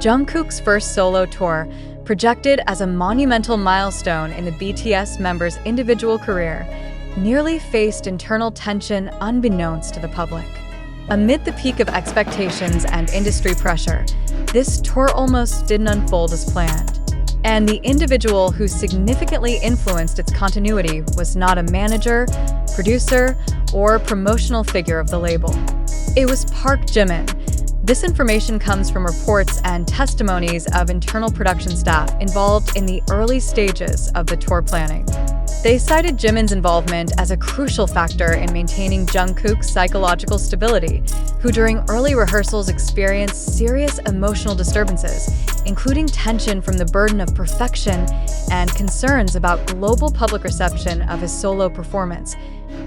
Jungkook's first solo tour, projected as a monumental milestone in the BTS member's individual career, nearly faced internal tension unbeknownst to the public. Amid the peak of expectations and industry pressure, this tour almost didn't unfold as planned. And the individual who significantly influenced its continuity was not a manager, producer, or promotional figure of the label. It was Park Jimin. This information comes from reports and testimonies of internal production staff involved in the early stages of the tour planning. They cited Jimin's involvement as a crucial factor in maintaining Jungkook's psychological stability, who during early rehearsals experienced serious emotional disturbances, including tension from the burden of perfection and concerns about global public reception of his solo performance.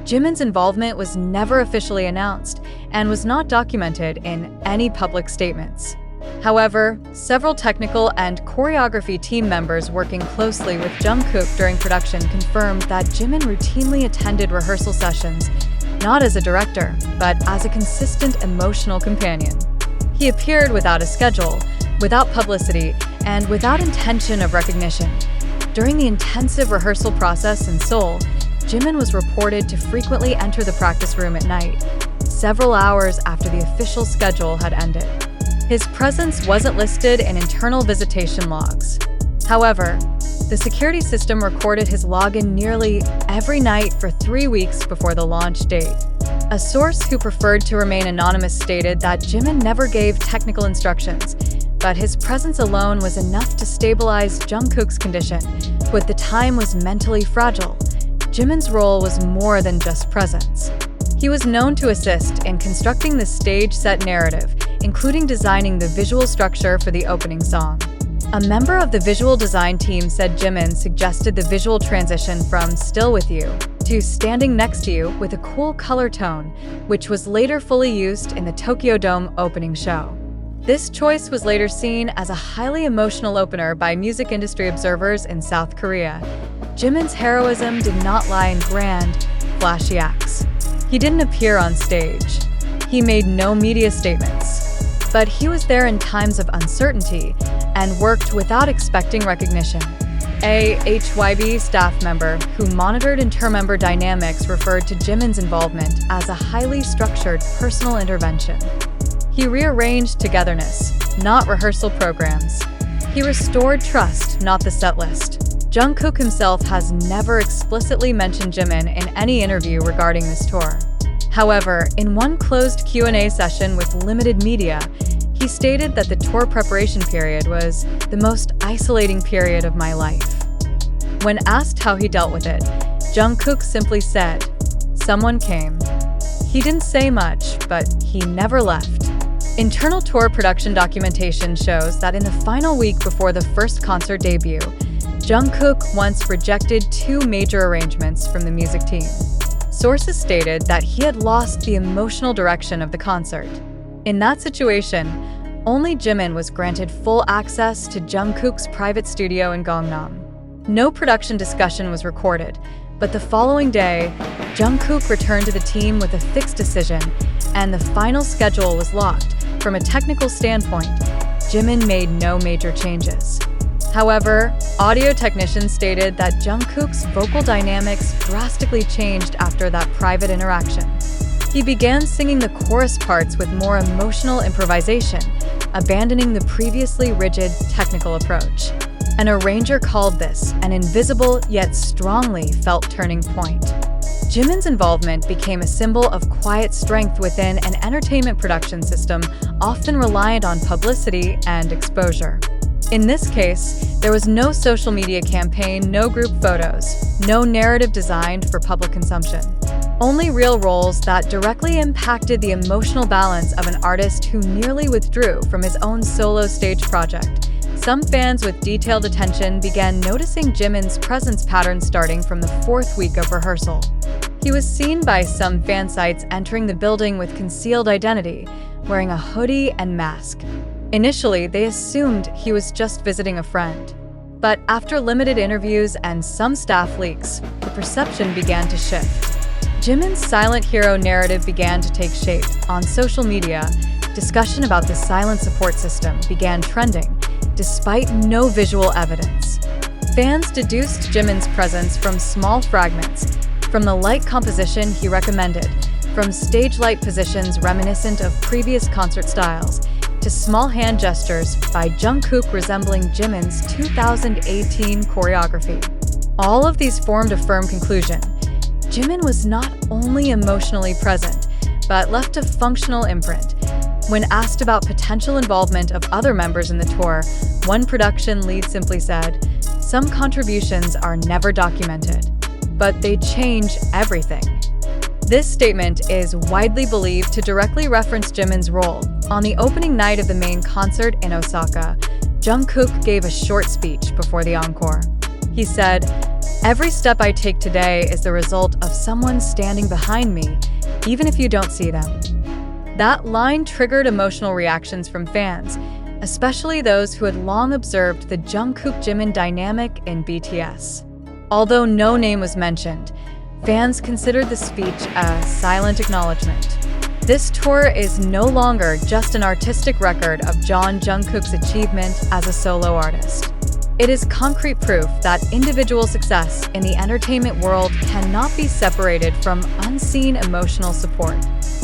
Jimin's involvement was never officially announced and was not documented in any public statements. However, several technical and choreography team members working closely with Jungkook during production confirmed that Jimin routinely attended rehearsal sessions, not as a director, but as a consistent emotional companion. He appeared without a schedule, without publicity, and without intention of recognition. During the intensive rehearsal process in Seoul, Jimin was reported to frequently enter the practice room at night, several hours after the official schedule had ended. His presence wasn't listed in internal visitation logs. However, the security system recorded his login nearly every night for 3 weeks before the launch date. A source who preferred to remain anonymous stated that Jimin never gave technical instructions, but his presence alone was enough to stabilize Jungkook's condition, but the time was mentally fragile. Jimin's role was more than just presence. He was known to assist in constructing the stage-set narrative, including designing the visual structure for the opening song. A member of the visual design team said Jimin suggested the visual transition from "still with you" to "standing next to you" with a cool color tone, which was later fully used in the Tokyo Dome opening show. This choice was later seen as a highly emotional opener by music industry observers in South Korea. Jimin's heroism did not lie in grand, flashy acts. He didn't appear on stage. He made no media statements. But he was there in times of uncertainty and worked without expecting recognition. A hybe staff member who monitored inter-member dynamics referred to Jimin's involvement as a highly structured personal intervention. He rearranged togetherness, not rehearsal programs. He restored trust, not the set list. Jungkook himself has never explicitly mentioned Jimin in any interview regarding this tour. However, in one closed Q&A session with limited media, he stated that the tour preparation period was the most isolating period of my life. When asked how he dealt with it, Jungkook simply said, "Someone came." He didn't say much, but he never left. Internal tour production documentation shows that in the final week before the first concert debut, Jungkook once rejected 2 major arrangements from the music team. Sources stated that he had lost the emotional direction of the concert. In that situation, only Jimin was granted full access to Jungkook's private studio in Gangnam. No production discussion was recorded, but the following day, Jungkook returned to the team with a fixed decision, and the final schedule was locked. From a technical standpoint, Jimin made no major changes. However, audio technicians stated that Jungkook's vocal dynamics drastically changed after that private interaction. He began singing the chorus parts with more emotional improvisation, abandoning the previously rigid technical approach. An arranger called this an invisible yet strongly felt turning point. Jimin's involvement became a symbol of quiet strength within an entertainment production system often reliant on publicity and exposure. In this case, there was no social media campaign, no group photos, no narrative designed for public consumption. Only real roles that directly impacted the emotional balance of an artist who nearly withdrew from his own solo stage project. Some fans with detailed attention began noticing Jimin's presence pattern starting from the 4th week of rehearsal. He was seen by some fan sites entering the building with concealed identity, wearing a hoodie and mask. Initially, they assumed he was just visiting a friend. But after limited interviews and some staff leaks, the perception began to shift. Jimin's silent hero narrative began to take shape. On social media, discussion about the silent support system began trending, despite no visual evidence. Fans deduced Jimin's presence from small fragments, from the light composition he recommended, from stage light positions reminiscent of previous concert styles, to small hand gestures by Jungkook resembling Jimin's 2018 choreography. All of these formed a firm conclusion. Jimin was not only emotionally present, but left a functional imprint. When asked about potential involvement of other members in the tour, one production lead simply said, "Some contributions are never documented, but they change everything." This statement is widely believed to directly reference Jimin's role. On the opening night of the main concert in Osaka, Jungkook gave a short speech before the encore. He said, "Every step I take today is the result of someone standing behind me, even if you don't see them." That line triggered emotional reactions from fans, especially those who had long observed the Jungkook-Jimin dynamic in BTS. Although no name was mentioned, fans considered the speech a silent acknowledgement. This tour is no longer just an artistic record of Jungkook's achievement as a solo artist. It is concrete proof that individual success in the entertainment world cannot be separated from unseen emotional support.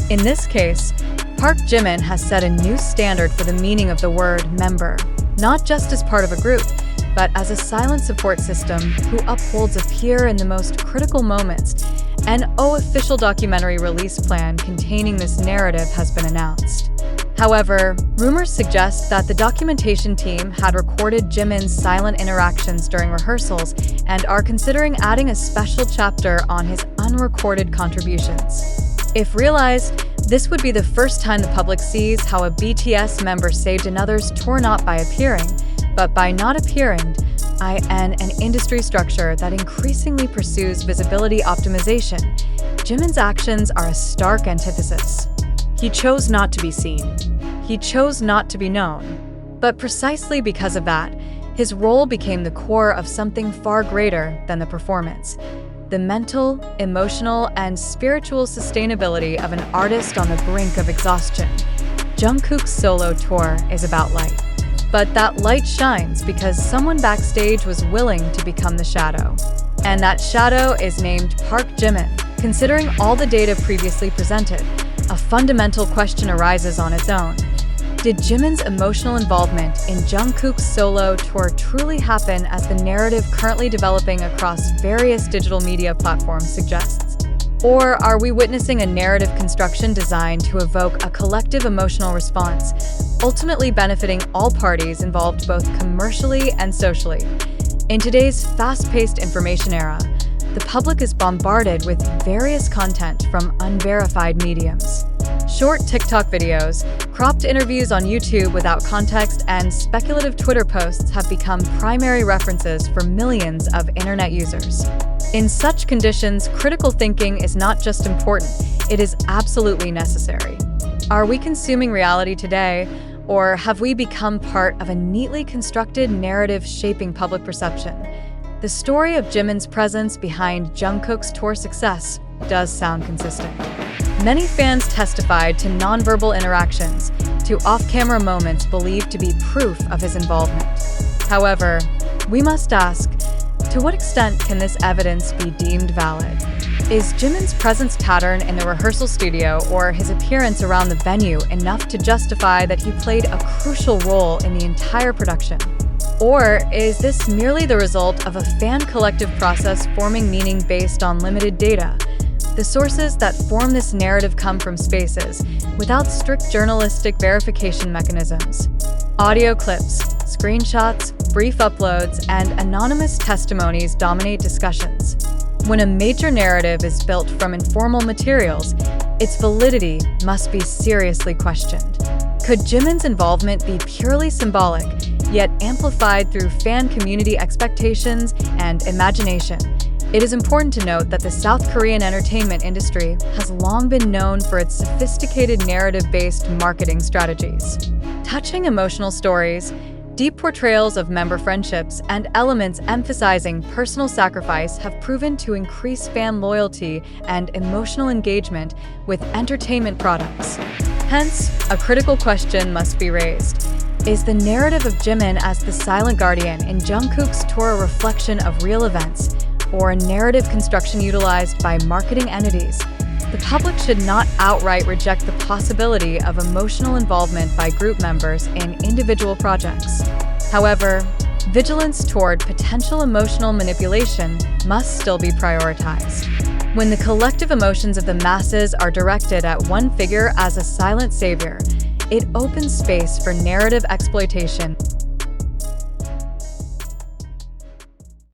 In this case, Park Jimin has set a new standard for the meaning of the word member, not just as part of a group, but as a silent support system who upholds a peer in the most critical moments. An official documentary release plan containing this narrative has been announced. However, rumors suggest that the documentation team had recorded Jimin's silent interactions during rehearsals and are considering adding a special chapter on his unrecorded contributions. If realized, this would be the first time the public sees how a BTS member saved another's tour not by appearing, but by not appearing, an industry structure that increasingly pursues visibility optimization. Jimin's actions are a stark antithesis. He chose not to be seen. He chose not to be known. But precisely because of that, his role became the core of something far greater than the performance. The mental, emotional, and spiritual sustainability of an artist on the brink of exhaustion. Jungkook's solo tour is about light. But that light shines because someone backstage was willing to become the shadow. And that shadow is named Park Jimin. Considering all the data previously presented, a fundamental question arises on its own. Did Jimin's emotional involvement in Jungkook's solo tour truly happen as the narrative currently developing across various digital media platforms suggests? Or are we witnessing a narrative construction designed to evoke a collective emotional response, ultimately benefiting all parties involved both commercially and socially? In today's fast-paced information era, the public is bombarded with various content from unverified mediums. Short TikTok videos, cropped interviews on YouTube without context, and speculative Twitter posts have become primary references for millions of internet users. In such conditions, critical thinking is not just important, it is absolutely necessary. Are we consuming reality today, or have we become part of a neatly constructed narrative shaping public perception? The story of Jimin's presence behind Jungkook's tour success does sound consistent. Many fans testified to nonverbal interactions, to off-camera moments believed to be proof of his involvement. However, we must ask, to what extent can this evidence be deemed valid? Is Jimin's presence pattern in the rehearsal studio or his appearance around the venue enough to justify that he played a crucial role in the entire production? Or is this merely the result of a fan collective process forming meaning based on limited data? The sources that form this narrative come from spaces without strict journalistic verification mechanisms. Audio clips, screenshots, brief uploads, and anonymous testimonies dominate discussions. When a major narrative is built from informal materials, its validity must be seriously questioned. Could Jimin's involvement be purely symbolic, yet amplified through fan community expectations and imagination? It is important to note that the South Korean entertainment industry has long been known for its sophisticated narrative-based marketing strategies. Touching emotional stories, deep portrayals of member friendships, and elements emphasizing personal sacrifice have proven to increase fan loyalty and emotional engagement with entertainment products. Hence, a critical question must be raised. Is the narrative of Jimin as the silent guardian in Jungkook's tour a reflection of real events, or a narrative construction utilized by marketing entities? The public should not outright reject the possibility of emotional involvement by group members in individual projects. However, vigilance toward potential emotional manipulation must still be prioritized. When the collective emotions of the masses are directed at one figure as a silent savior, it opens space for narrative exploitation